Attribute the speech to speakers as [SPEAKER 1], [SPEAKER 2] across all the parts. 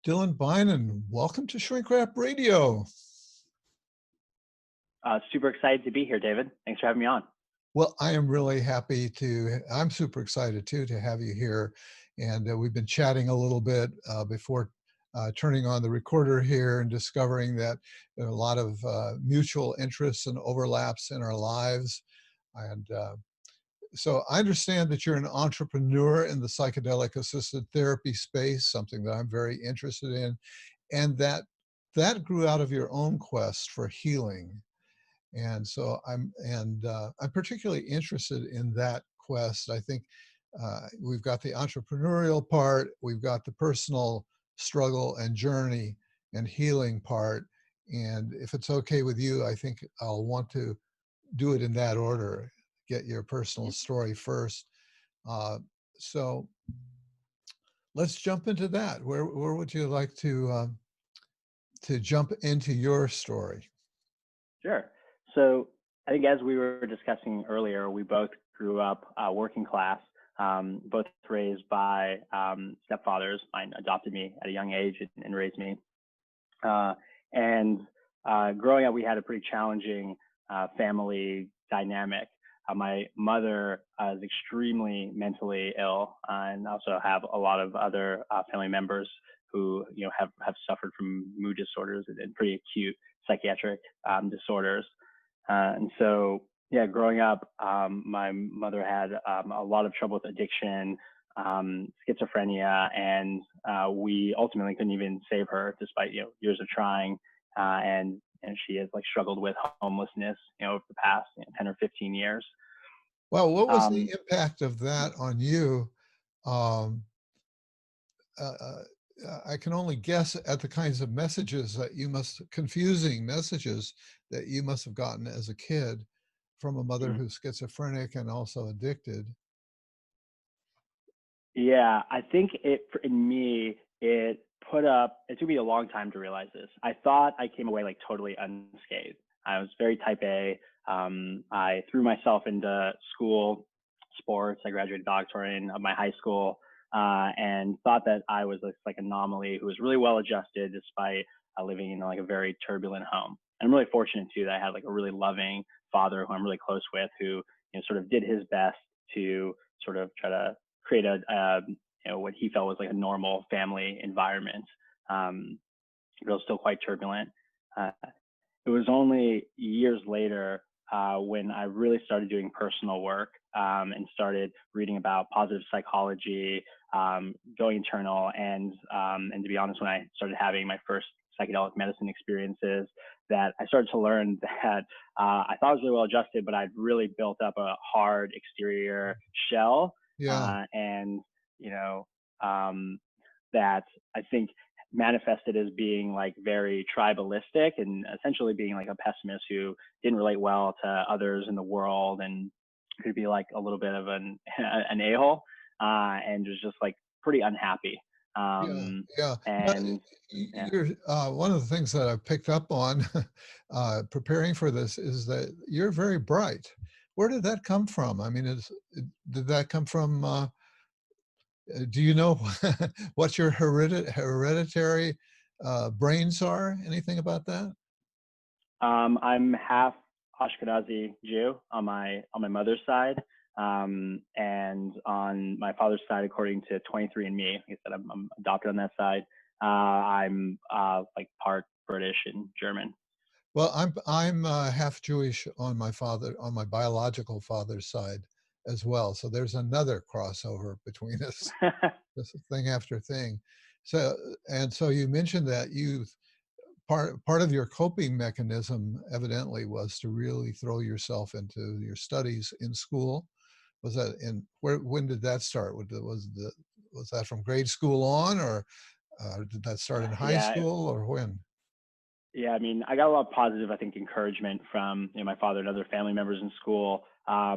[SPEAKER 1] Dylan Beynon, welcome to Shrink Wrap Radio.
[SPEAKER 2] Super excited to be here, David. Thanks for having me on.
[SPEAKER 1] Well, I am really happy I'm super excited too to have you here. And we've been chatting a little bit before turning on the recorder here and discovering that there are a lot of mutual interests and overlaps in our lives. And so I understand that you're an entrepreneur in the psychedelic-assisted therapy space, something that I'm very interested in, and that grew out of your own quest for healing. And so I'm particularly interested in that quest. I think we've got the entrepreneurial part, we've got the personal struggle and journey and healing part. And if it's okay with you, I think I'll want to do it in that order. Get your personal story first. Uh, so let's jump into that. Where would you like to jump into your story?
[SPEAKER 2] Sure. So I think as we were discussing earlier, we both grew up working class, both raised by stepfathers. Mine adopted me at a young age and raised me. And growing up, we had a pretty challenging family dynamic. My mother is extremely mentally ill, and also have a lot of other family members who, have suffered from mood disorders and pretty acute psychiatric disorders. And so, yeah, growing up, my mother had a lot of trouble with addiction, schizophrenia, and we ultimately couldn't even save her despite years of trying. And she has struggled with homelessness, over the past 10 or 15 years.
[SPEAKER 1] Well, what was the impact of that on you? Um, I can only guess at the kinds of confusing messages that you must have gotten as a kid from a mother
[SPEAKER 2] Mhm.
[SPEAKER 1] who's schizophrenic and also addicted.
[SPEAKER 2] Yeah, I think in me, it took me a long time to realize this. I thought I came away totally unscathed. I was very type A. I threw myself into school, sports. I graduated doctorate of my high school, and thought that I was this anomaly who was really well adjusted despite living in a very turbulent home. And I'm really fortunate too that I had a really loving father who I'm really close with, who sort of did his best to sort of try to create what he felt was a normal family environment. It was still quite turbulent. Uh, it was only years later when I really started doing personal work and started reading about positive psychology, going internal, and to be honest, when I started having my first psychedelic medicine experiences, that I started to learn that I thought I was really well adjusted, but I'd really built up a hard exterior shell,
[SPEAKER 1] Yeah.
[SPEAKER 2] and you know um, that I think manifested as being very tribalistic and essentially being a pessimist who didn't relate well to others in the world and could be a little bit of an a-hole, and was just pretty unhappy.
[SPEAKER 1] Yeah,
[SPEAKER 2] um
[SPEAKER 1] yeah.
[SPEAKER 2] and yeah.
[SPEAKER 1] You're one of the things that I've picked up on preparing for this is that you're very bright. Where did that come from? I mean, did that come from? Do you know what your hereditary brains are? Anything about that?
[SPEAKER 2] I'm half Ashkenazi Jew on my mother's side, and on my father's side, according to 23andMe, like I said, I'm adopted on that side. I'm part British and German.
[SPEAKER 1] Well, I'm half Jewish on my biological father's side as well. So there's another crossover between us. This is thing after thing. So so you mentioned that part of your coping mechanism evidently was to really throw yourself into your studies in school. Was that when did that start? Was that from grade school on, or did that start in high
[SPEAKER 2] Yeah,
[SPEAKER 1] school, or when?
[SPEAKER 2] yeah. I mean, I got a lot of positive, I think, encouragement from my father and other family members in school. But I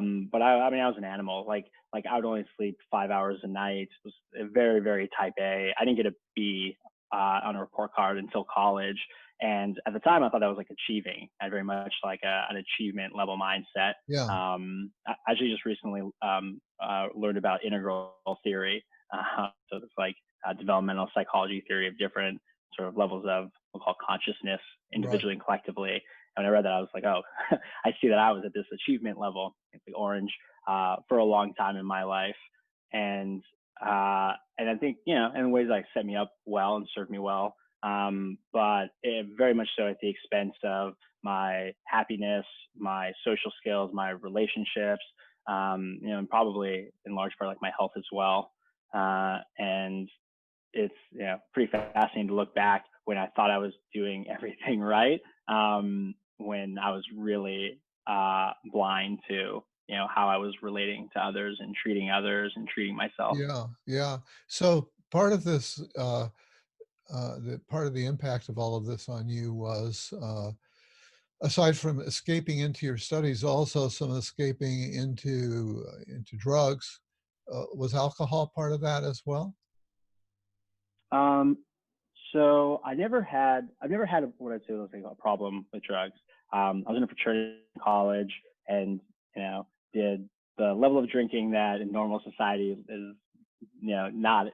[SPEAKER 2] mean, I was an animal. I would only sleep 5 hours a night. Was very, very type A. I didn't get a B on a report card until college. And at the time, I thought that was achieving. I had very much an achievement level mindset.
[SPEAKER 1] Yeah.
[SPEAKER 2] I actually just recently learned about integral theory. So it's developmental psychology theory of different sort of levels of, we'll call consciousness,
[SPEAKER 1] Right.
[SPEAKER 2] individually and collectively. And when I read that, I was like, oh, I see that I was at this achievement level, the orange, for a long time in my life. And I think, in ways like set me up well and served me well. But it very much so at the expense of my happiness, my social skills, my relationships, and probably in large part like my health as well. And it's pretty fascinating to look back when I thought I was doing everything right, when I was really blind to how I was relating to others and treating myself.
[SPEAKER 1] Yeah, yeah. So part of this, the part of the impact of all of this on you was, aside from escaping into your studies, also some escaping into drugs. Was alcohol part of that as well?
[SPEAKER 2] Um, so I've never had what I'd say was like a problem with drugs. I was in a fraternity in college, and did the level of drinking that in normal society is, not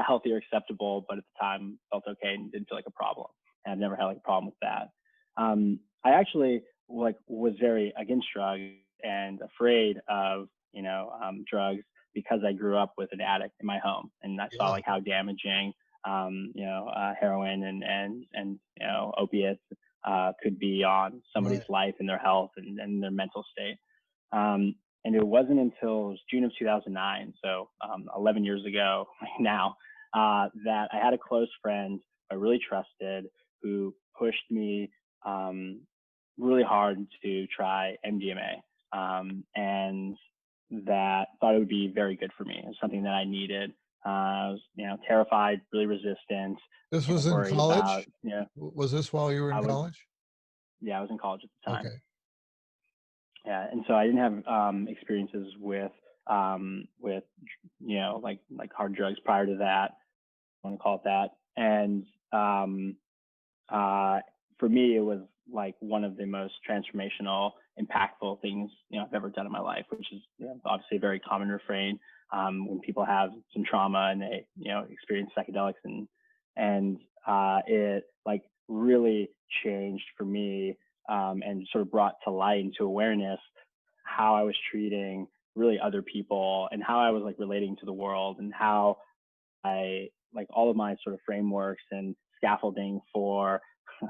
[SPEAKER 2] healthy or acceptable, but at the time felt okay and didn't feel like a problem. And I've never had like a problem with that. I actually was very against drugs and afraid of drugs because I grew up with an addict in my home, and I saw
[SPEAKER 1] Yeah,
[SPEAKER 2] like how damaging heroin and opiates could be on somebody's
[SPEAKER 1] right.
[SPEAKER 2] life and their health and their mental state. And it wasn't until it was June of 2009, so 11 years ago now, that I had a close friend I really trusted who pushed me really hard to try MDMA, and that thought it would be very good for me. It was something that I needed. I was, terrified, really resistant,
[SPEAKER 1] This was in
[SPEAKER 2] worried about,
[SPEAKER 1] college? Was this while you were in
[SPEAKER 2] I was,
[SPEAKER 1] college?
[SPEAKER 2] yeah, I was in college at the time.
[SPEAKER 1] Okay.
[SPEAKER 2] Yeah, and so I didn't have experiences with like hard drugs prior to that. I want to call it that. And uh, for me, it was like one of the most transformational, impactful things I've ever done in my life, which is obviously a very common refrain when people have some trauma and they experience psychedelics, and it like really changed for me, and sort of brought to light into awareness how I was treating really other people and how I was like relating to the world, and how I like all of my sort of frameworks and scaffolding for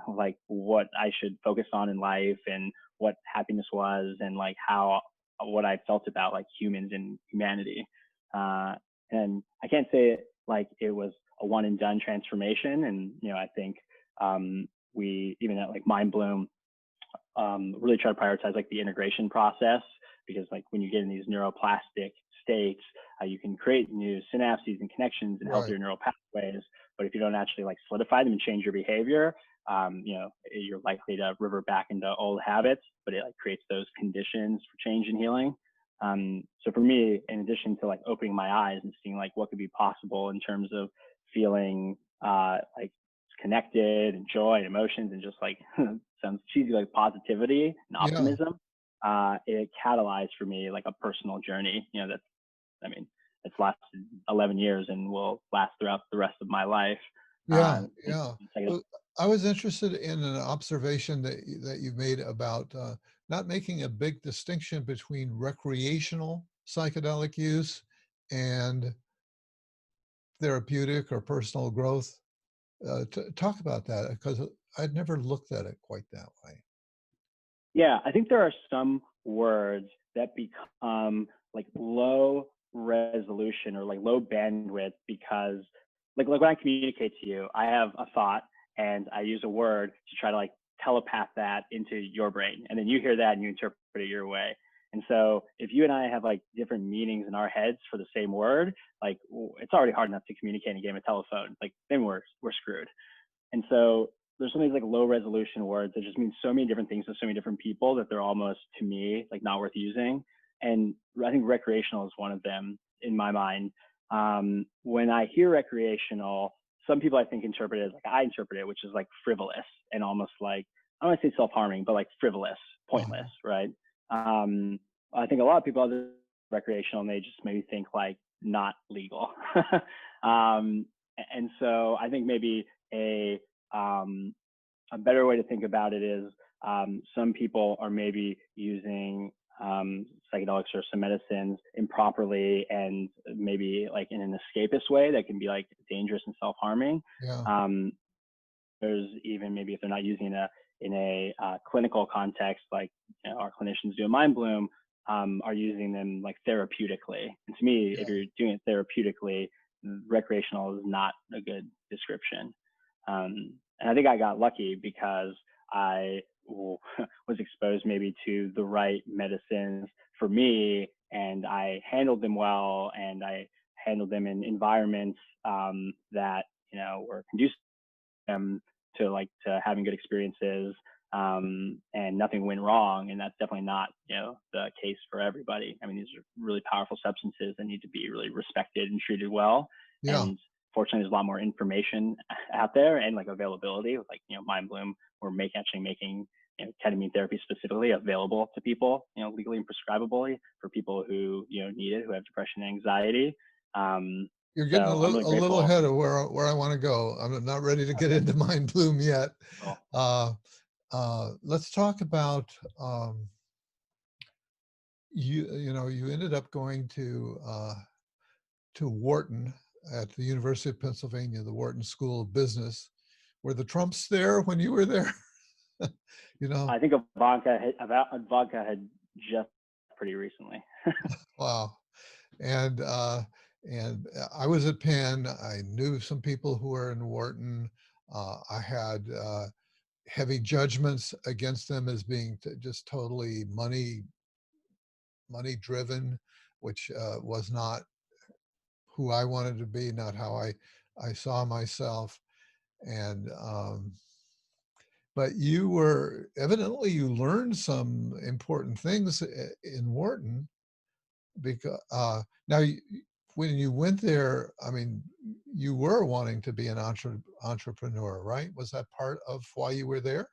[SPEAKER 2] like what I should focus on in life and what happiness was, and like how what I felt about like humans and humanity. Uh, and I can't say it like it was a one and done transformation. And I think we even at like Mind Bloom really try to prioritize like the integration process, because like when you get in these neuroplastic states, you can create new synapses and connections and
[SPEAKER 1] Right.
[SPEAKER 2] healthier neural pathways. But if you don't actually like solidify them and change your behavior, you're likely to revert back into old habits. But it like creates those conditions for change and healing. So for me, in addition to like opening my eyes and seeing like what could be possible in terms of feeling like connected and joy and emotions and just like sounds cheesy, like positivity and
[SPEAKER 1] Yeah.
[SPEAKER 2] optimism, it catalyzed for me like a personal journey, that's, I mean, it's lasted 11 years and will last throughout the rest of my life.
[SPEAKER 1] Yeah,
[SPEAKER 2] And
[SPEAKER 1] yeah.
[SPEAKER 2] like,
[SPEAKER 1] Well, I was interested in an observation that you made about, not making a big distinction between recreational psychedelic use and therapeutic or personal growth. Talk about that, because I'd never looked at it quite that way.
[SPEAKER 2] yeah, I think there are some words that become like low resolution or like low bandwidth because like when I communicate to you, I have a thought and I use a word to try to like telepath that into your brain. And then you hear that and you interpret it your way. And so if you and I have like different meanings in our heads for the same word, like it's already hard enough to communicate in a game of telephone. Like then we're screwed. And so there's some of these like low resolution words that just mean so many different things to so many different people that they're almost, to me, like not worth using. And I think recreational is one of them in my mind. When I hear recreational, some people I think interpret it like I interpret it, which is like frivolous and almost like, I don't want to say self-harming, but like frivolous,
[SPEAKER 1] Uh-huh.
[SPEAKER 2] pointless, right? Um, I think a lot of people other recreational and they just maybe think like not legal. um, And so I think maybe um, a better way to think about it is some people are maybe using psychedelics or some medicines improperly and maybe like in an escapist way that can be like dangerous and self-harming.
[SPEAKER 1] Yeah.
[SPEAKER 2] Um, there's even maybe if they're not using it in a clinical context, like our clinicians do in Mind Bloom, are using them like therapeutically. And to me, if
[SPEAKER 1] Yeah.
[SPEAKER 2] you're doing it therapeutically, recreational is not a good description. And I think I got lucky because I was exposed maybe to the right medicines for me, and I handled them well, and I handled them in environments that were conducive to having good experiences, and nothing went wrong. And that's definitely not the case for everybody. I mean, these are really powerful substances that need to be really respected and treated well.
[SPEAKER 1] Yeah.
[SPEAKER 2] And fortunately, there's a lot more information out there and like availability with like Mind Bloom. We're making ketamine therapy specifically available to people, legally and prescribably for people who need it, who have depression and anxiety.
[SPEAKER 1] You're getting
[SPEAKER 2] So I'm really
[SPEAKER 1] a little
[SPEAKER 2] grateful.
[SPEAKER 1] ahead of where I want to go. I'm not ready to get
[SPEAKER 2] Okay,
[SPEAKER 1] into Mind Bloom yet.
[SPEAKER 2] cool.
[SPEAKER 1] Uh, let's talk about you ended up going to Wharton at the University of Pennsylvania, the Wharton School of Business. Were the Trumps there when you were there? you know,
[SPEAKER 2] I think Ivanka had just pretty recently.
[SPEAKER 1] wow. And I was at Penn. I knew some people who were in Wharton. I had heavy judgments against them as being just totally money driven, which was not who I wanted to be, not how I saw myself. And but you learned some important things in Wharton because now when you went there, I mean, you were wanting to be an entrepreneur, right? Was that part of why you were there?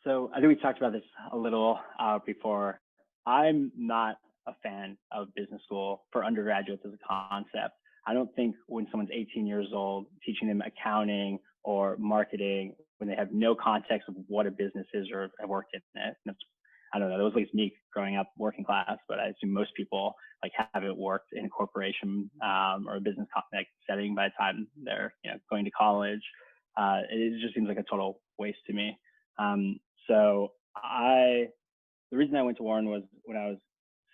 [SPEAKER 2] So I think we talked about this a little before. I'm not a fan of business school for undergraduates as a concept. I don't think when someone's 18 years old, teaching them accounting or marketing when they have no context of what a business is or have worked in it. And I don't know. That was at least me growing up working class, but I assume most people like haven't worked in a corporation or a business like setting by the time they're going to college. It just seems like a total waste to me. So the reason I went to Warren was when I was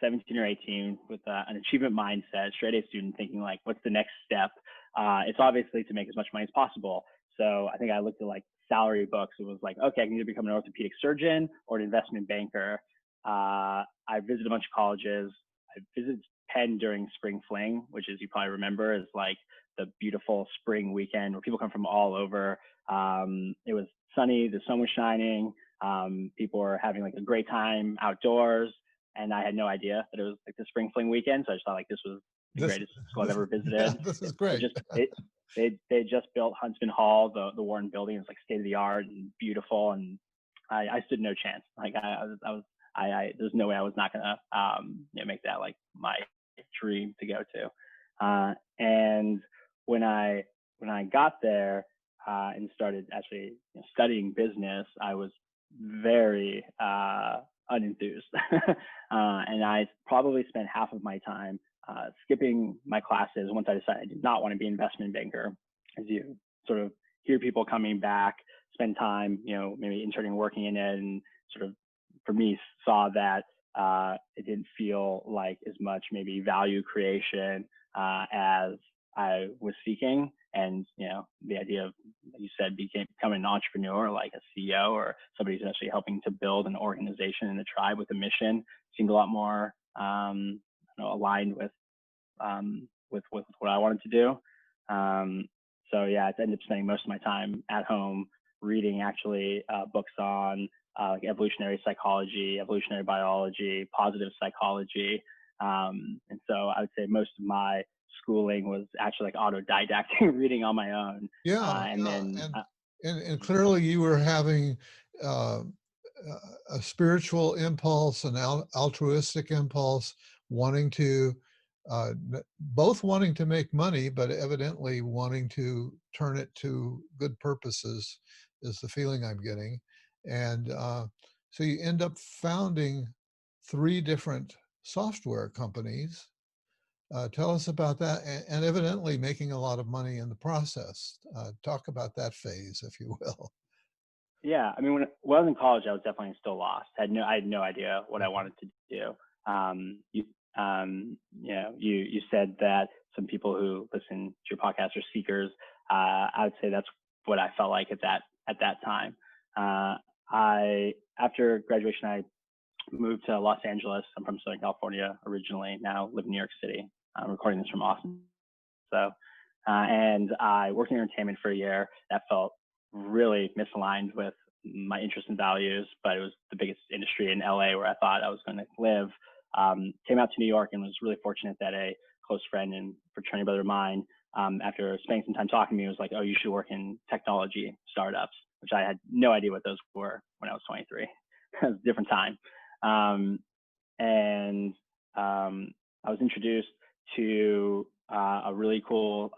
[SPEAKER 2] 17 or 18 with an achievement mindset, straight A student, thinking like, what's the next step? It's obviously to make as much money as possible. So I think I looked at like salary books. It was like, okay, I can either become an orthopedic surgeon or an investment banker. I visited a bunch of colleges. I visited Penn during Spring Fling, which is, you probably remember, is like the beautiful spring weekend where people come from all over. It was sunny, the sun was shining. People were having like a great time outdoors, and I had no idea that it was like the Spring Fling weekend. So I just thought like this was the
[SPEAKER 1] This,
[SPEAKER 2] greatest school I've ever
[SPEAKER 1] yeah,
[SPEAKER 2] visited.
[SPEAKER 1] this is
[SPEAKER 2] It
[SPEAKER 1] great.
[SPEAKER 2] just they just built Huntsman Hall, the Warren building. It was like state of the art and beautiful, and I stood no chance. Like there's no way I was not gonna make that like my dream to go to. And when I got there and started actually studying business, I was very unenthused. And I probably spent half of my time skipping my classes once I decided I did not want to be an investment banker. As you sort of hear people coming back, spend time, maybe interning, working in it, and sort of, for me, saw that it didn't feel like as much maybe value creation as I was seeking. And, the idea of, like you said, becoming an entrepreneur, like a CEO or somebody who's actually helping to build an organization and a tribe with a mission seemed a lot more aligned with what I wanted to do. So yeah, I ended up spending most of my time at home reading actually books on like evolutionary psychology, evolutionary biology, positive psychology. And so I would say most of my schooling was actually like autodidactic reading on my own.
[SPEAKER 1] Yeah,
[SPEAKER 2] And
[SPEAKER 1] yeah,
[SPEAKER 2] then,
[SPEAKER 1] and clearly you were having uh, a spiritual impulse, an altruistic impulse, wanting to both wanting to make money, but evidently wanting to turn it to good purposes is the feeling I'm getting. And so you end up founding three different software companies. Tell us about that, and evidently making a lot of money in the process. Talk about that phase, if you will.
[SPEAKER 2] Yeah, I mean, when I was in college, I was definitely still lost. I had no idea what I wanted to do. You, you said that some people who listen to your podcast are seekers. I would say that's what I felt like at that time. I After graduation, I moved to Los Angeles. I'm from Southern California originally. Now live in New York City. I'm recording this from Austin. So, and I worked in entertainment for a year. That felt really misaligned with my interests and values, but it was the biggest industry in LA where I thought I was going to live. Came out to New York and was really fortunate that a close friend and fraternity brother of mine, after spending some time talking to me, was like, "Oh, you should work in technology startups," which I had no idea what those were when I was 23. It was a different time. And I was introduced to a really cool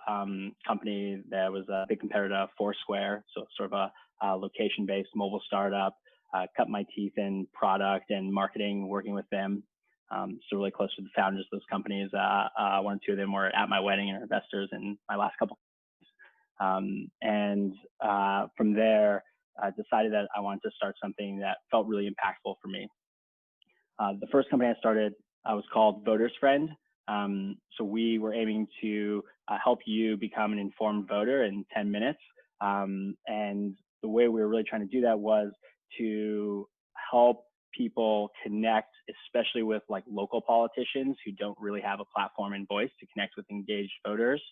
[SPEAKER 2] company that was a big competitor to Foursquare, so sort of a location-based mobile startup. Cut my teeth in product and marketing, working with them. So really close to the founders of those companies. One or two of them were at my wedding and are investors in my last couple. And from there, I decided that I wanted to start something that felt really impactful for me. The first company I started was called Voter's Friend. So we were aiming to help you become an informed voter in 10 minutes. And the way we were really trying to do that was to help people connect, especially with like local politicians who don't really have a platform and voice to connect with engaged voters.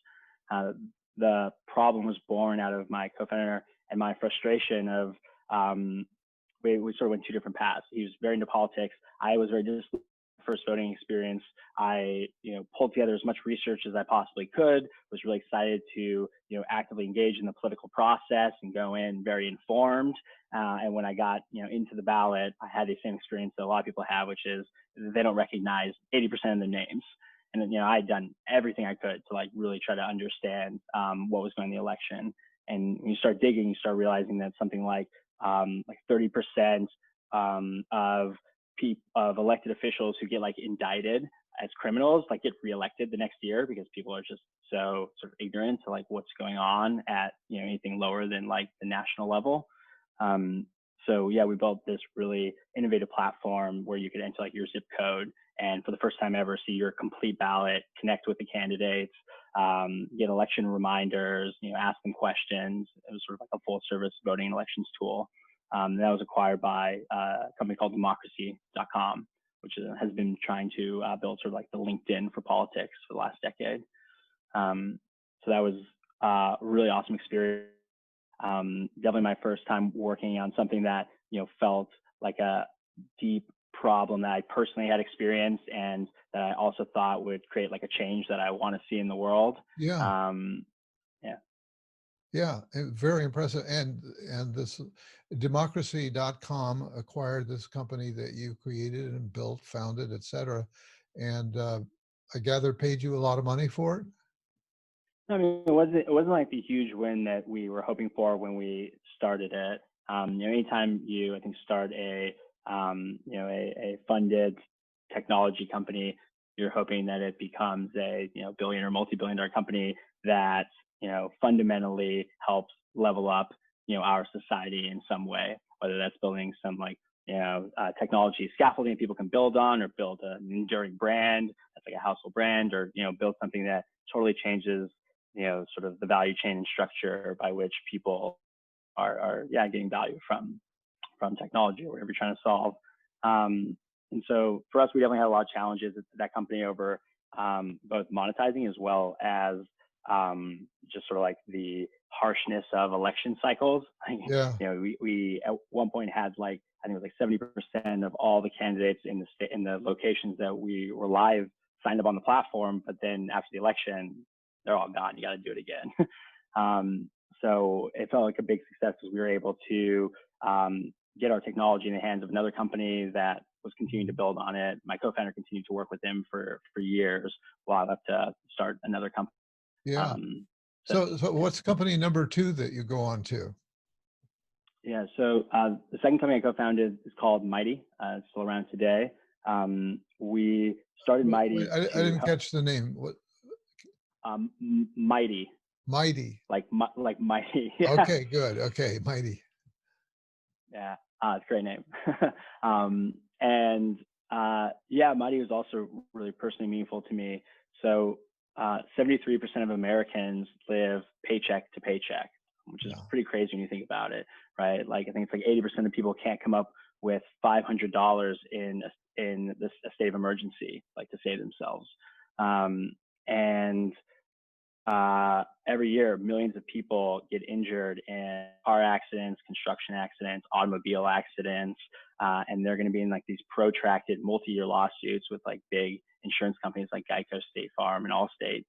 [SPEAKER 2] The problem was born out of my co-founder and my frustration of we sort of went two different paths. He was very into politics. I was very just first voting experience. I pulled together as much research as I possibly could. Was really excited to actively engage in the political process and go in very informed. And when I got into the ballot, I had the same experience that a lot of people have, which is they don't recognize 80% of their names. And I had done everything I could to like really try to understand what was going on in the election. And when you start digging, you start realizing that something like 30% of elected officials who get like indicted as criminals like get reelected the next year because people are just so sort of ignorant to like what's going on at anything lower than like the national level. So yeah, we built this really innovative platform where you could enter like your zip code and for the first time ever see your complete ballot, connect with the candidates, get election reminders, ask them questions. It was sort of like a full service voting and elections tool. That was acquired by a company called democracy.com, which has been trying to build sort of like the LinkedIn for politics for the last decade. So that was a really awesome experience. Definitely my first time working on something that felt like a deep problem that I personally had experienced and that I also thought would create like a change that I want to see in the world.
[SPEAKER 1] Yeah.
[SPEAKER 2] Yeah.
[SPEAKER 1] Yeah, very impressive. And this democracy.com acquired this company that you created and built, founded, et cetera. And I gather paid you a lot of money for it?
[SPEAKER 2] I mean, it wasn't like the huge win that we were hoping for when we started it. Anytime you, I think, start a funded technology company, you're hoping that it becomes a billion or multi-billion-dollar company that fundamentally helps level up our society in some way, whether that's building some like technology scaffolding people can build on, or build an enduring brand that's like a household brand, or build something that totally changes sort of the value chain and structure by which people are getting value from technology or whatever you're trying to solve. And so for us, we definitely had a lot of challenges at that company over both monetizing as well as just sort of like the harshness of election cycles.
[SPEAKER 1] Yeah.
[SPEAKER 2] We at one point had like, I think it was like 70% of all the candidates in the locations that we were live signed up on the platform, but then after the election, they're all gone. You got to do it again. So it felt like a big success because we were able to get our technology in the hands of another company that was continuing to build on it. My co-founder continued to work with him for years while I left to start another company.
[SPEAKER 1] Yeah.
[SPEAKER 2] Um, so
[SPEAKER 1] So what's company number two that you go on to?
[SPEAKER 2] yeah, so the second company I co-founded is called Mighty. It's still around today. We started
[SPEAKER 1] Wait,
[SPEAKER 2] Mighty
[SPEAKER 1] I
[SPEAKER 2] to
[SPEAKER 1] didn't
[SPEAKER 2] help
[SPEAKER 1] catch the name. What?
[SPEAKER 2] Mighty,
[SPEAKER 1] Mighty.
[SPEAKER 2] like Mighty. Yeah,
[SPEAKER 1] Okay, good. Okay, Mighty.
[SPEAKER 2] yeah, it's a great name. And yeah, Mighty was also really personally meaningful to me. So 73% of Americans live paycheck to paycheck, which is
[SPEAKER 1] Yeah.
[SPEAKER 2] pretty crazy when you think about it, right? Like I think it's like 80% of people can't come up with $500 in this a state of emergency, like to save themselves. And every year, millions of people get injured in car accidents, construction accidents, automobile accidents, and they're going to be in like these protracted multi-year lawsuits with like big insurance companies like Geico, State Farm, and Allstate.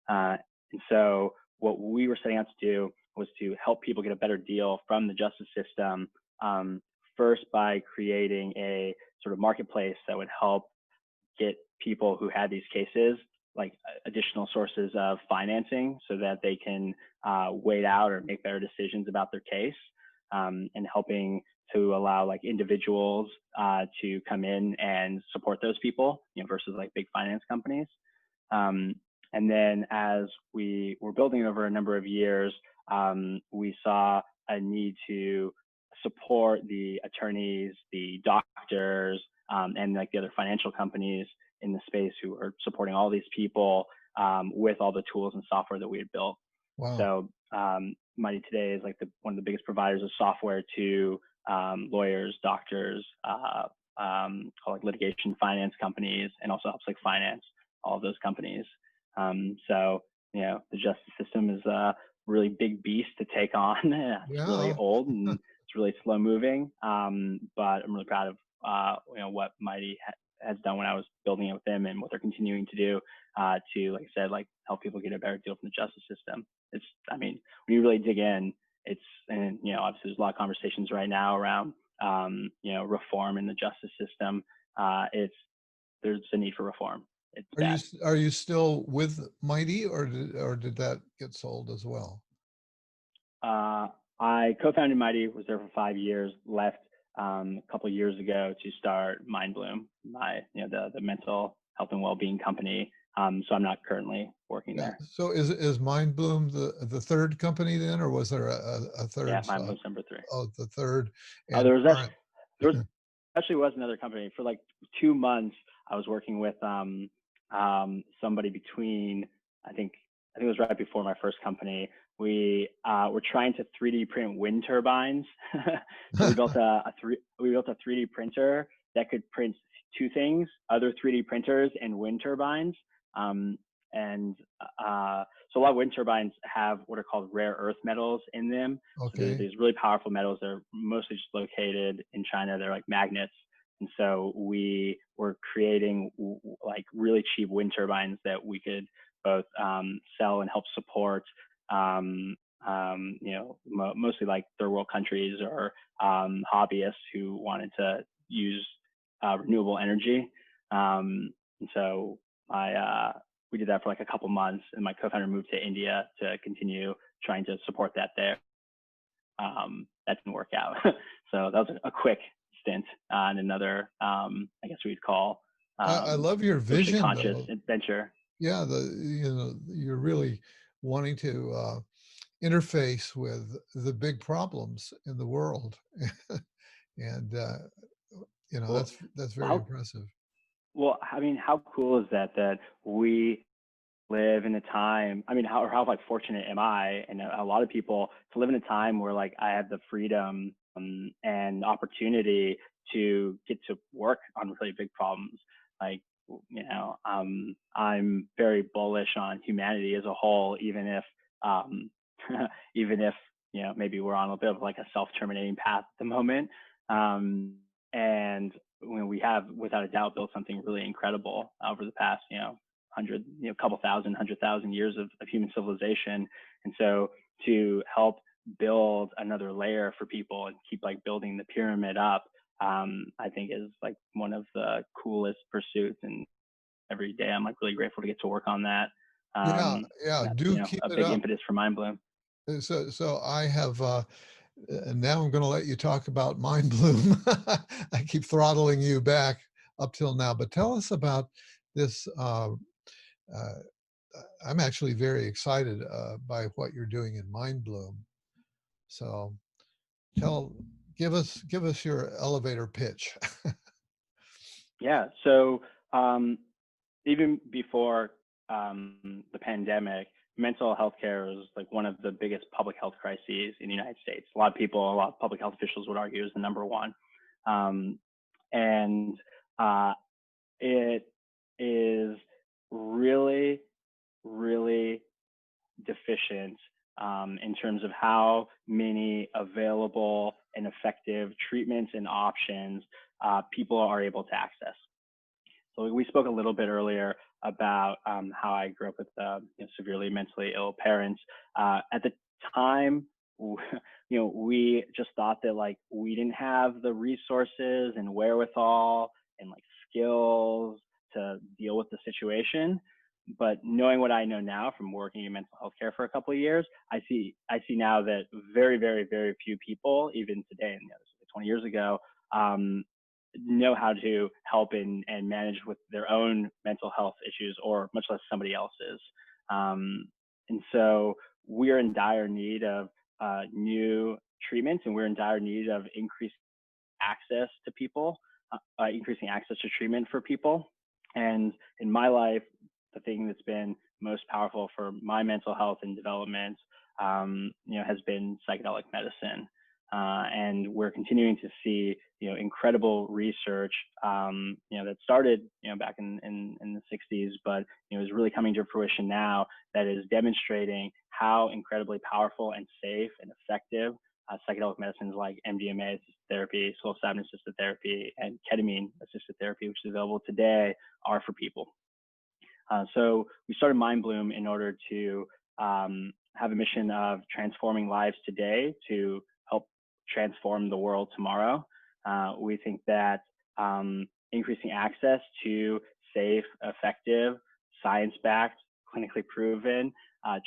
[SPEAKER 2] And so what we were setting out to do was to help people get a better deal from the justice system, first by creating a sort of marketplace that would help get people who had these cases like additional sources of financing so that they can wait out or make better decisions about their case, and helping to allow like individuals to come in and support those people, versus like big finance companies. And then as we were building over a number of years, we saw a need to support the attorneys, the doctors, and like the other financial companies in the space who are supporting all these people with all the tools and software that we had built.
[SPEAKER 1] Wow.
[SPEAKER 2] So Mighty today is like one of the biggest providers of software to lawyers, doctors, like litigation finance companies, and also helps like finance all of those companies. So the justice system is a really big beast to take on. It's really
[SPEAKER 1] Yeah.
[SPEAKER 2] old and it's really slow moving, but I'm really proud of what Mighty has done when I was building it with them, and what they're continuing to do to, like I said, like help people get a better deal from the justice system. I mean, when you really dig in, and obviously there's a lot of conversations right now around reform in the justice system. There's a need for reform. It's bad.
[SPEAKER 1] Are you still with Mighty, or did that get sold as well?
[SPEAKER 2] I co-founded Mighty, was there for 5 years, left a couple of years ago to start MindBloom, the mental health and well-being company. So I'm not currently working
[SPEAKER 1] Yeah.
[SPEAKER 2] there.
[SPEAKER 1] So is MindBloom the third company then, or was there a
[SPEAKER 2] Yeah,
[SPEAKER 1] third stock?
[SPEAKER 2] MindBloom's number 3.
[SPEAKER 1] Oh, the third
[SPEAKER 2] Oh,
[SPEAKER 1] and current.
[SPEAKER 2] there was actually was another company for like 2 months. I was working with somebody between, I think it was right before my first company. We were trying to 3D print wind turbines. So we built a 3D printer that could print 2 things: other 3D printers and wind turbines. And so a lot of wind turbines have what are called rare earth metals in them. So there's
[SPEAKER 1] Okay.
[SPEAKER 2] these really powerful metals. They're mostly just located in China. They're like magnets. And so we were creating like really cheap wind turbines that we could both sell and help support, mostly like third world countries or hobbyists who wanted to use renewable energy. And so we did that for like a couple months, and my co-founder moved to India to continue trying to support that there. That didn't work out. So that was a quick stint on another, I guess we'd call
[SPEAKER 1] I love your
[SPEAKER 2] socially
[SPEAKER 1] vision,
[SPEAKER 2] conscious
[SPEAKER 1] though.
[SPEAKER 2] adventure.
[SPEAKER 1] Yeah, you're really wanting to interface with the big problems in the world, and
[SPEAKER 2] Well,
[SPEAKER 1] that's very
[SPEAKER 2] how
[SPEAKER 1] impressive.
[SPEAKER 2] well, I mean, how cool is that we live in a time, I mean, how like fortunate am I and a lot of people to live in a time where like I have the freedom and opportunity to get to work on really big problems. Like, I'm very bullish on humanity as a whole, even if um, even if maybe we're on a bit of like a self-terminating path at the moment. And when we have, without a doubt, built something really incredible over the past, couple thousand, 100,000 years of human civilization. And so to help build another layer for people and keep like building the pyramid up, I think is like one of the coolest pursuits. And every day I'm like really grateful to get to work on that.
[SPEAKER 1] Yeah, yeah,
[SPEAKER 2] That's,
[SPEAKER 1] do keep
[SPEAKER 2] a
[SPEAKER 1] it
[SPEAKER 2] big
[SPEAKER 1] up.
[SPEAKER 2] impetus for Mind Bloom.
[SPEAKER 1] So I have, and now I'm going to let you talk about Mind Bloom. I keep throttling you back up till now, but tell us about this. Uh, I'm actually very excited by what you're doing in Mind Bloom. So tell, give us your elevator pitch.
[SPEAKER 2] Yeah. So even before the pandemic, mental health care was like one of the biggest public health crises in the United States. A lot of people, a lot of public health officials would argue is the number one. Um, and uh, it is really, really deficient in terms of how many available and effective treatments and options people are able to access. So we spoke a little bit earlier about how I grew up with severely mentally ill parents. At the time, we just thought that like we didn't have the resources and wherewithal and like skills to deal with the situation. But knowing what I know now from working in mental health care for a couple of years, I see now that very, very, very few people, even today, and 20 years ago, um, know how to help and manage with their own mental health issues, or much less somebody else's. Um, and so we're in dire need of new treatments, and we're in dire need of increased access to people, increasing access to treatment for people. And in my life, the thing that's been most powerful for my mental health and development, has been psychedelic medicine. And we're continuing to see, incredible research, that started, back in the 60s, but, is really coming to fruition now, that is demonstrating how incredibly powerful and safe and effective psychedelic medicines like MDMA-assisted therapy, psilocybin-assisted therapy, and ketamine-assisted therapy, which is available today, are for people. So we started Mind Bloom in order to have a mission of transforming lives today to help transform the world tomorrow. We think that increasing access to safe, effective, science-backed, clinically proven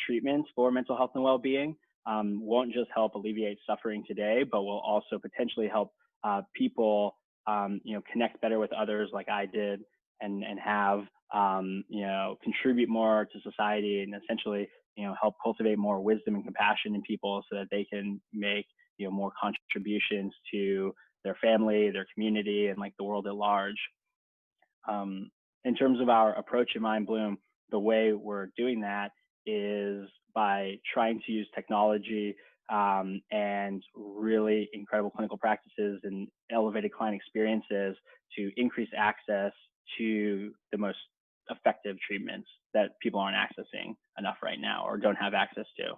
[SPEAKER 2] treatments for mental health and well-being won't just help alleviate suffering today, but will also potentially help people, connect better with others like I did, and have contribute more to society, and essentially, help cultivate more wisdom and compassion in people so that they can make, more contributions to their family, their community, and like the world at large. In terms of our approach in Mind Bloom, the way we're doing that is by trying to use technology and really incredible clinical practices and elevated client experiences to increase access to the most effective treatments that people aren't accessing enough right now or don't have access to.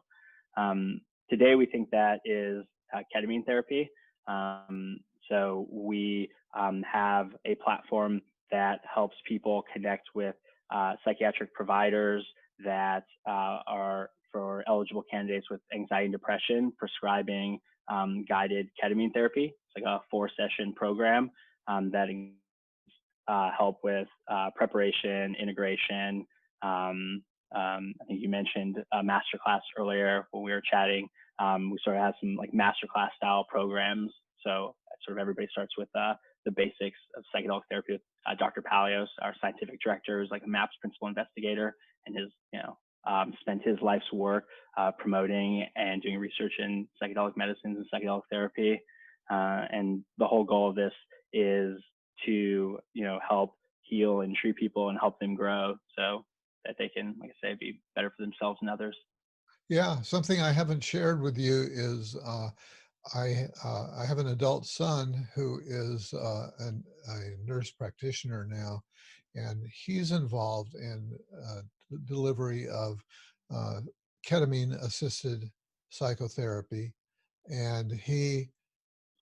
[SPEAKER 2] Today, we think that is ketamine therapy. So we have a platform that helps people connect with psychiatric providers that are for eligible candidates with anxiety and depression, prescribing guided ketamine therapy. It's like a 4-session program that help with preparation, integration. I think you mentioned a masterclass earlier when we were chatting. We sort of have some like masterclass style programs. So sort of everybody starts with the basics of psychedelic therapy with Dr. Palios, our scientific director, is like a MAPS principal investigator, and has spent his life's work promoting and doing research in psychedelic medicines and psychedelic therapy. And the whole goal of this is to help heal and treat people and help them grow so that they can, like I say, be better for themselves and others.
[SPEAKER 1] Yeah, something I haven't shared with you is I have an adult son who is a nurse practitioner now, and he's involved in the delivery of uh, ketamine-assisted psychotherapy, and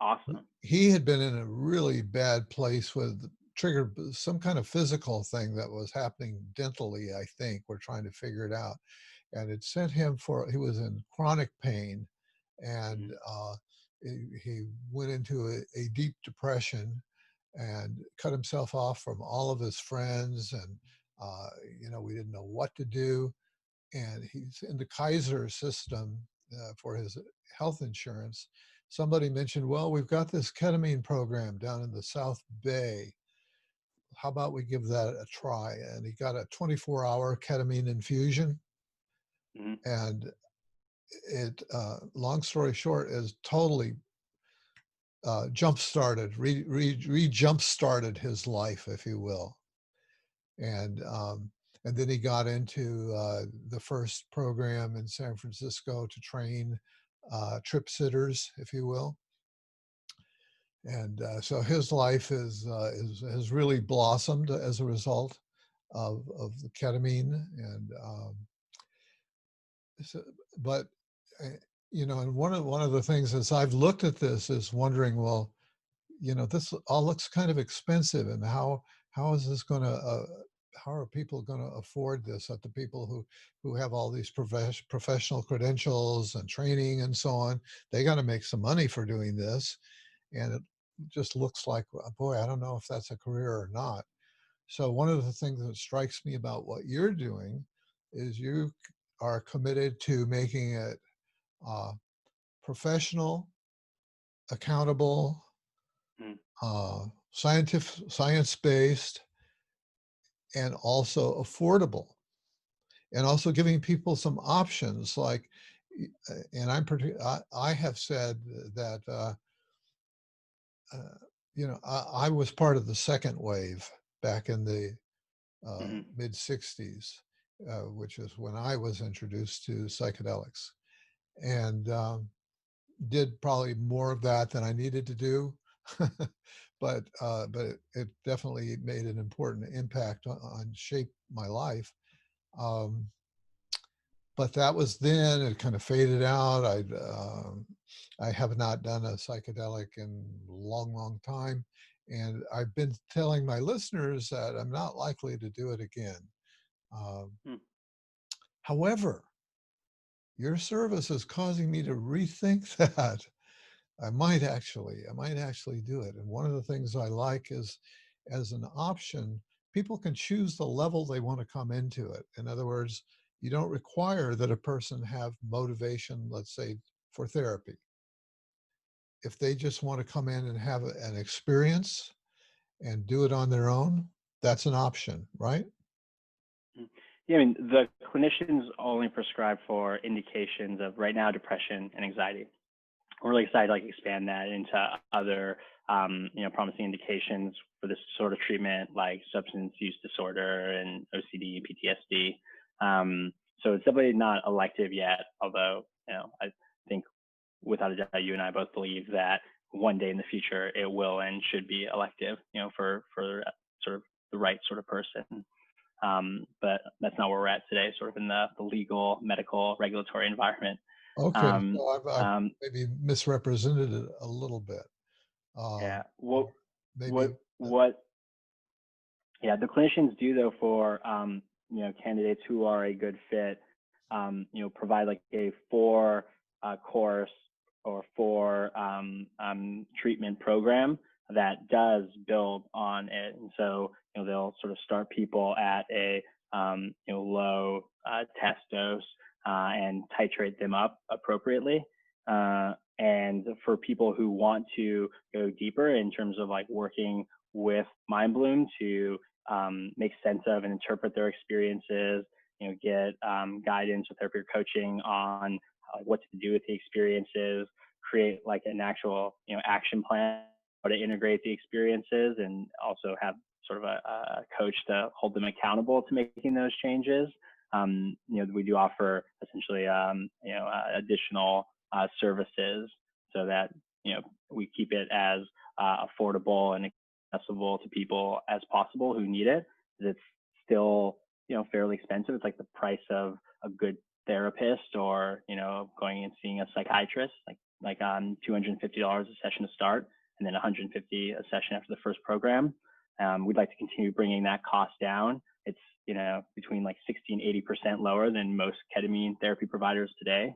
[SPEAKER 2] Awesome.
[SPEAKER 1] he had been in a really bad place with triggered some kind of physical thing that was happening dentally. I think we're trying to figure it out, and it sent him for he was in chronic pain, and
[SPEAKER 2] Mhm.
[SPEAKER 1] he went into a deep depression and cut himself off from all of his friends. And, we didn't know what to do. And he's in the Kaiser system for his health insurance. Somebody mentioned, well, we've got this ketamine program down in the South Bay. How about we give that a try? And he got a 24-hour ketamine infusion.
[SPEAKER 2] Mm-hmm.
[SPEAKER 1] And it, long story short, is totally jump started his life, if you will. And then he got into the first program in San Francisco to train trip sitters, if you will. And so his life has really blossomed as a result of the ketamine. And so, but and one of the things as I've looked at this is wondering, well, this all looks kind of expensive, and how is this going to how are people going to afford this? That the people who have all these professional credentials and training and so on, they got to make some money for doing this, and it just looks like, boy, I don't know if that's a career or not. So one of the things that strikes me about what you're doing is you are committed to making it uh, professional, accountable, science-based, and also affordable, and also giving people some options. Like, and I have said that I was part of the second wave back in the
[SPEAKER 2] Mm-hmm.
[SPEAKER 1] mid '60s, which is when I was introduced to psychedelics, and did probably more of that than I needed to do. But it definitely made an important impact on shape my life. Um, but that was then. It kind of faded out. I have not done a psychedelic in a long, long time, and I've been telling my listeners that I'm not likely to do it again. Um,
[SPEAKER 2] Mm.
[SPEAKER 1] However, your service is causing me to rethink that. I might actually do it. And one of the things I like is, as an option, people can choose the level they want to come into it. In other words, you don't require that a person have motivation, let's say, for therapy. If they just want to come in and have an experience and do it on their own, that's an option, right?
[SPEAKER 2] Mm. Yeah, I mean, the clinicians only prescribe for indications of right now depression and anxiety. We're really excited to like expand that into other, promising indications for this sort of treatment, like substance use disorder and OCD and PTSD. So it's definitely not elective yet, although, I think without a doubt, you and I both believe that one day in the future it will and should be elective, for sort of the right sort of person. But that's not where we're at today, sort of in the legal, medical, regulatory environment.
[SPEAKER 1] Okay,
[SPEAKER 2] Um,
[SPEAKER 1] so I've
[SPEAKER 2] um,
[SPEAKER 1] maybe misrepresented it a little bit.
[SPEAKER 2] yeah.
[SPEAKER 1] Or maybe,
[SPEAKER 2] What? Yeah, the clinicians do though for candidates who are a good fit. Provide like a four course or four treatment program that does build on it, and so they'll sort of start people at a low test dose and titrate them up appropriately. And for people who want to go deeper in terms of like working with MindBloom to make sense of and interpret their experiences, get guidance or therapy or coaching on what to do with the experiences, create like an actual, action plan, how to integrate the experiences, and also have sort of a coach to hold them accountable to making those changes. We do offer essentially, additional services so that, we keep it as affordable and accessible to people as possible who need it. It's still, fairly expensive. It's like the price of a good therapist or, going and seeing a psychiatrist, like $250 a session to start, and then $150 a session after the first program. We'd like to continue bringing that cost down. It's, between like 60 and 80% lower than most ketamine therapy providers today.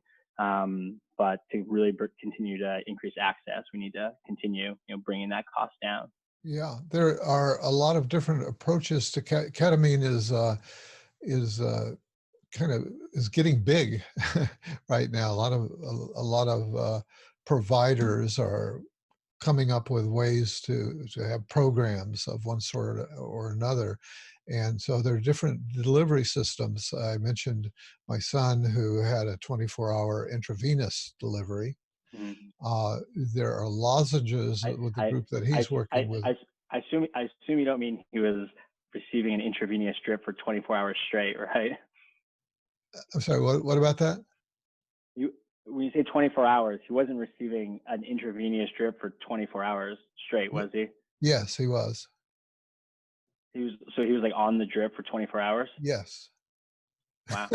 [SPEAKER 2] but to really continue to increase access, we need to continue, bringing that cost down.
[SPEAKER 1] Yeah, there are a lot of different approaches to ketamine is kind of is getting big right now. A lot of providers are coming up with ways to have programs of one sort or another. And so there are different delivery systems. I mentioned my son who had a 24-hour intravenous delivery.
[SPEAKER 2] Mhm.
[SPEAKER 1] There are lozenges
[SPEAKER 2] I,
[SPEAKER 1] with the
[SPEAKER 2] I,
[SPEAKER 1] group that
[SPEAKER 2] I,
[SPEAKER 1] he's working
[SPEAKER 2] I,
[SPEAKER 1] with.
[SPEAKER 2] I assume you don't mean he was receiving an intravenous drip for 24 hours straight, right?
[SPEAKER 1] I'm sorry, what about that?
[SPEAKER 2] You, when you say 24 hours, he wasn't receiving an intravenous drip for 24 hours straight,
[SPEAKER 1] Y-
[SPEAKER 2] was he?
[SPEAKER 1] Yes, he was.
[SPEAKER 2] He was like on the drip for 24 hours.
[SPEAKER 1] Yes.
[SPEAKER 2] Wow.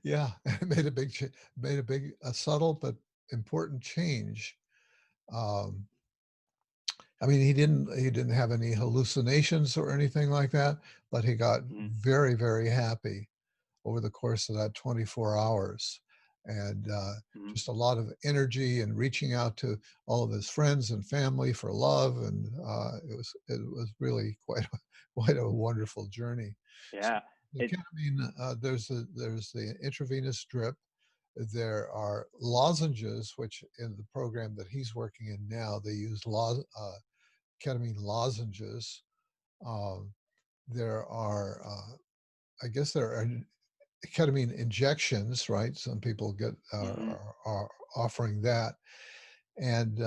[SPEAKER 1] Yeah, it made a subtle but important change. Um, I mean, he didn't have any hallucinations or anything like that, but he got
[SPEAKER 2] Mhm.
[SPEAKER 1] very, very happy over the course of that 24 hours. And
[SPEAKER 2] Mhm.
[SPEAKER 1] just a lot of energy and reaching out to all of his friends and family for love. And it was really quite quite a wonderful journey. So
[SPEAKER 2] Yeah.
[SPEAKER 1] the
[SPEAKER 2] It.
[SPEAKER 1] ketamine, there's the intravenous drip. There are lozenges, which in the program that he's working in now, they use ketamine lozenges. Um, there are, I guess, there are ketamine injections, right? Some people
[SPEAKER 2] Mhm.
[SPEAKER 1] are offering that, and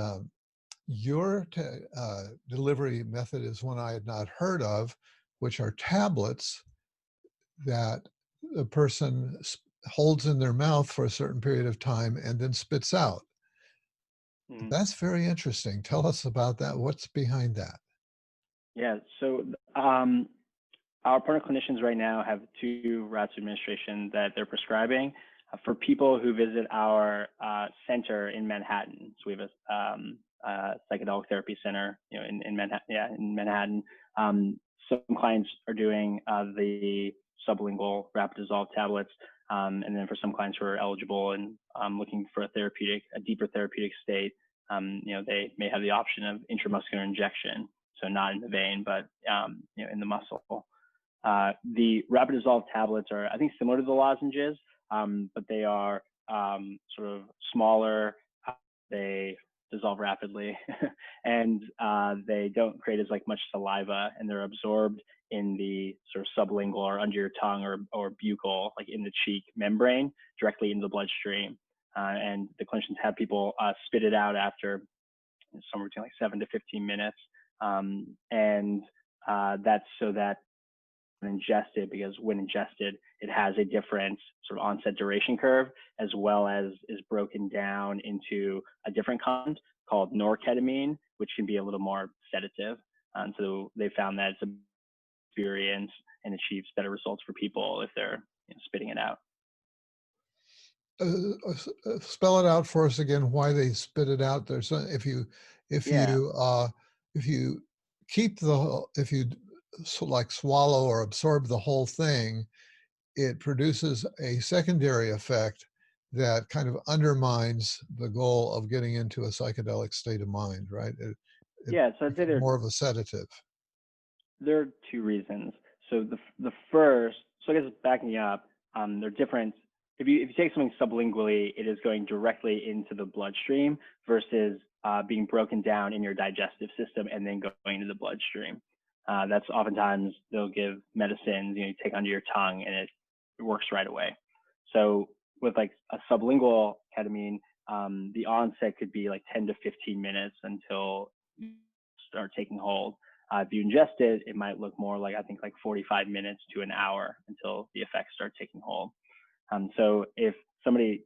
[SPEAKER 1] your delivery method is one I had not heard of, which are tablets that the person holds in their mouth for a certain period of time and then spits out.
[SPEAKER 2] Mhm.
[SPEAKER 1] That's very interesting. Tell us about that. What's behind that?
[SPEAKER 2] Yeah. So, our partner clinicians right now have two routes of administration that they're prescribing for people who visit our center in Manhattan. So we have a psychedelic therapy center, in Manhattan. Yeah, in Manhattan. Some clients are doing the sublingual rapid dissolve tablets, and then for some clients who are eligible and looking for a deeper therapeutic state, they may have the option of intramuscular injection. So not in the vein, but in the muscle. The rapid dissolve tablets are, I think, similar to the lozenges, but they are sort of smaller. They dissolve rapidly, and they don't create as much saliva, and they're absorbed in the sort of sublingual or under your tongue or buccal, like in the cheek membrane, directly into the bloodstream. And the clinicians have people spit it out after somewhere between 7 to 15 minutes, and that's so that ingested, because when ingested, it has a different sort of onset duration curve, as well as is broken down into a different compound called norketamine, which can be a little more sedative. And so they found that it's a experience and achieves better results for people if they're spitting it out.
[SPEAKER 1] Spell it out for us again. Why they spit it out? If
[SPEAKER 2] Yeah.
[SPEAKER 1] you if you keep if you like swallow or absorb the whole thing, it produces a secondary effect that kind of undermines the goal of getting into a psychedelic state of mind, right? It
[SPEAKER 2] Yeah. So I'd say
[SPEAKER 1] becomes more of a sedative.
[SPEAKER 2] there are two reasons. So the first, so I guess backing up, they're different. If you take something sublingually, it is going directly into the bloodstream versus being broken down in your digestive system and then going into the bloodstream. That's oftentimes they'll give medicines, you take under your tongue, and it works right away. So with a sublingual ketamine, the onset could be 10 to 15 minutes until you start taking hold. If you ingest it, it might look more I think 45 minutes to an hour until the effects start taking hold. So if somebody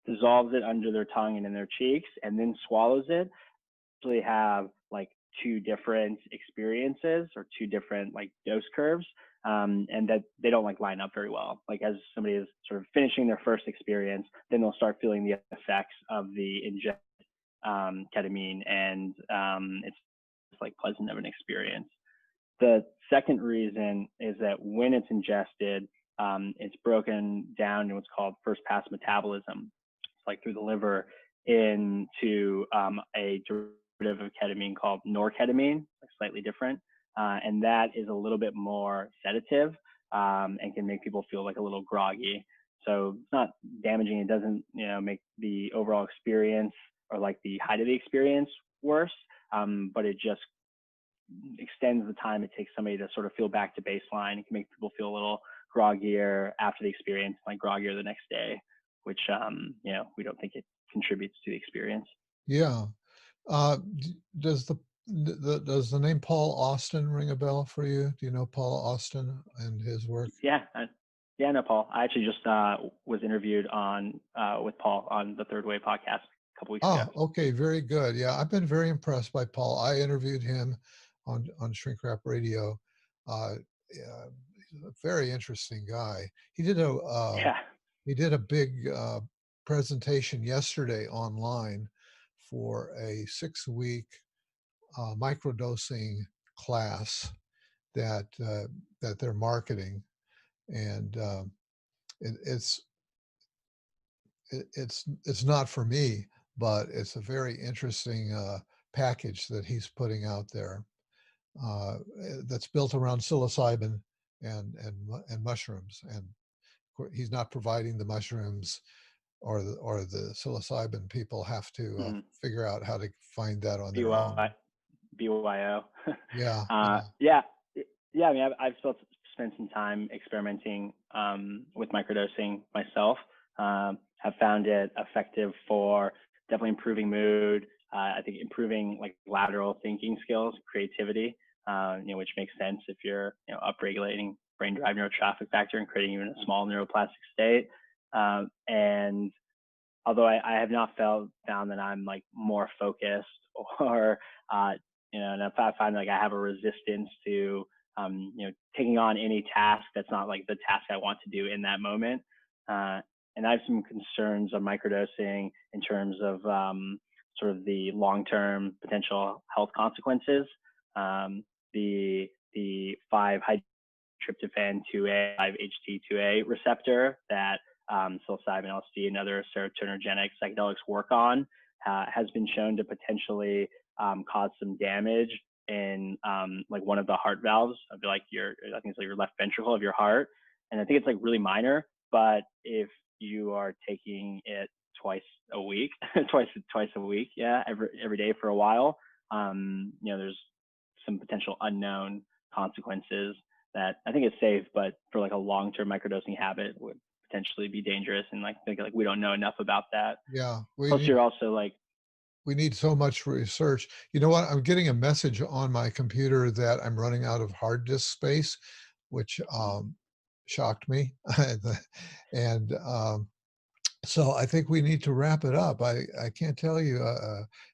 [SPEAKER 2] dissolves it under their tongue and in their cheeks and then swallows it, actually have two different experiences or two different dose curves, and that they don't line up very well. As somebody is sort of finishing their first experience, then they'll start feeling the effects of the injected ketamine, and it's pleasant of an experience. The second reason is that when it's ingested, it's broken down in what's called first pass metabolism. like through the liver, into a derivative of ketamine called norketamine, like slightly different, and that is a little bit more sedative, and can make people feel like a little groggy. So it's not damaging. It doesn't, make the overall experience or like the height of the experience worse, but it just extends the time it takes somebody to sort of feel back to baseline. It can make people feel a little groggier after the experience, like groggier the next day, which, we don't think it contributes to the experience.
[SPEAKER 1] Yeah. Does does the name Paul Austin ring a bell for you? Do you know Paul Austin and his work?
[SPEAKER 2] Yeah. Yeah, no, Paul. I actually just was interviewed on with Paul on the Third Way podcast a couple weeks ago.
[SPEAKER 1] Ah, okay, very good. Yeah, I've been very impressed by Paul. I interviewed him on Shrink Rap Radio. Yeah, he's a very interesting guy.
[SPEAKER 2] Yeah.
[SPEAKER 1] He did a big presentation yesterday online for a 6-week microdosing class that they're marketing, and it, it's it's not for me, but it's a very interesting package that he's putting out there that's built around psilocybin and mushrooms. And he's not providing the mushrooms, or the psilocybin people have to
[SPEAKER 2] Mm-hmm.
[SPEAKER 1] figure out how to find that on their own.
[SPEAKER 2] BY, BYO.
[SPEAKER 1] Yeah, yeah,
[SPEAKER 2] Yeah. Yeah. I mean, I've still spent some time experimenting with microdosing myself. Have found it effective for definitely improving mood. I think improving like lateral thinking skills, creativity, which makes sense if you're, upregulating brain drive neurotraffic factor and creating even a small neuroplastic state. And although I have not found that I'm like more focused or and if I find like I have a resistance to taking on any task that's not like the task I want to do in that moment. And I have some concerns on microdosing in terms of sort of the long-term potential health consequences. The 5-hydroxytryptophan 2A, 5-HT2A receptor that psilocybin, LSD, and other serotonergic psychedelics work on has been shown to potentially cause some damage in like one of the heart valves of like I think it's like your left ventricle of your heart. And I think it's like really minor, but if you are taking it twice a week, twice a week, yeah, every day for a while, there's some potential unknown consequences that I think is safe, but for like a long-term microdosing habit would potentially be dangerous. And like, I think like we don't know enough about that.
[SPEAKER 1] yeah.
[SPEAKER 2] Plus, you're also like,
[SPEAKER 1] We need so much research. You know what? I'm getting a message on my computer that I'm running out of hard disk space, which shocked me. And so I think we need to wrap it up. I can't tell you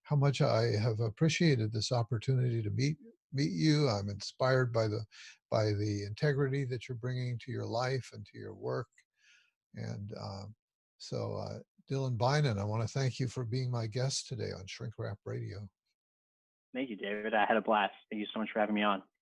[SPEAKER 1] how much I have appreciated this opportunity to meet you. I'm inspired by the integrity that you're bringing to your life and to your work. And Dylan Beynon, I want to thank you for being my guest today on Shrink Rap Radio.
[SPEAKER 2] thank you, David. I had a blast. Thank you so much for having me on.